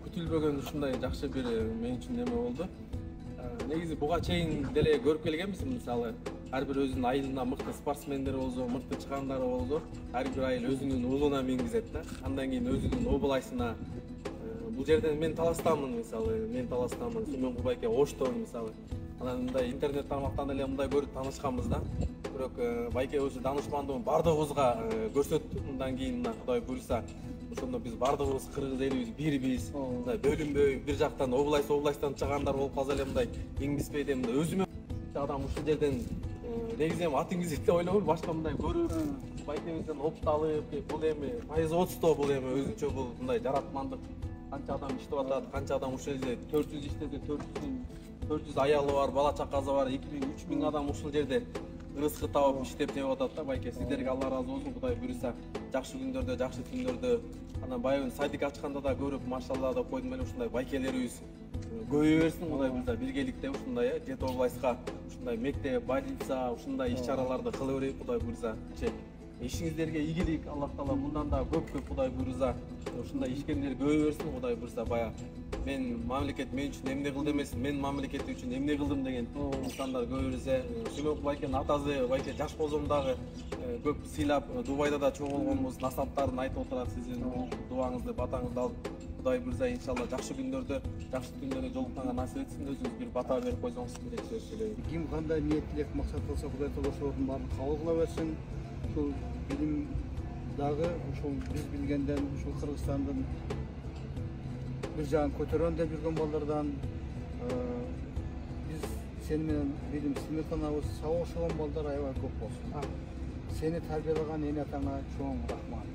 Күтүлбөгөн ушундай жакшы бир мен үчүн неме болду. Негизи буга чейин деле көрүп келгенбиз, мисалы ар бир өзүнүн айылына мыкты спортсмендер болсо, мыкты чыгандары болсо, ар бир айыл өзүнүн уулуна мингизет да. Андан кийин өзүнүн облайсына. Бул жерден мен Таластамын, мисалы, мен Таластамын, Сүмөн Кубайке Оштон, мисалы. Анан мындай интернет тармактан эле мындай көрүп таанышканбыз да. Бирок Байке өзү даанышмандыгын бардыгыбызга көрсөттү. Андан кийин Кудай буйрса ошондо биз бардыгыбыз кыргыз элибиз бирбиз, мындай бөлүнбөй бир жактан областан чыгандар болуп калса эле мындай иңбиспей деп мындай өзүмө адам ушул жерден негизи эми ат иңгизет деп ойлобойм, башка мындай көрүп Байкебизден опут алып, бул эми производство, бул эми өзүнчө бул мындай жаратмандык. Канча адам иштеп атат, канча адам ушул жерде 400 иштесе 400 аялы бар, бала чакасы бар, 2000-3000 адам ушул жерде ырыскы табып иштеп жеп атат да. Байке сиздерге Алла ыраазы болсун, Кудай буйрса жакшы күндөрдө, жакшы түндөрдө, анан баягы сайтик ачканда да көрүп, машалла деп койдум эле, ушундай байкелерибиз көбөйө берсин, Кудай буйрса биргеликте ушундай Жети областка ушундай мектеп, больница, ушундай иш-чараларды кыла берейик, Кудай буйрса. Ишиңиздерге ийгилик, Аллах Таала мындан да көп Кудай буйрса ушундай ишкерлер көбөйө берсин, Кудай буйрса. Бая мен мамлекет мен үчүн эмне кылды эмес, мен мамлекет үчүн эмне кылдым деген инсандар көбөйсө, Сүмөн Кубайкенин атасы Байке жаш болсом дагы көп сыйлап, Дубайда да чоң болгонбуз, насаптарын айтып отурат, сиздин дуаңызды, батаңызды алып, Кудай буйрса иншалла жакшы күндөрдө, жакшы түндөрдө жолукканга насип этсин. Өзүңүз бир бата берип койсоңуз керек сөз сүйлөйм. Ким кандай ниет тилек максат кылса, Кудай Таала ошолордун баарын кабыл кыла берсин. Ушул билим дагы ушул биз билгенден, ушул Кыргызстандын бир жагын көтөрөн деп жүргөн балдардан биз сени менен билим сыймыктанабыз. Сага окшогон балдар аябай көп болсун. Сени тарбиялаган эне атаңа чоң рахмат.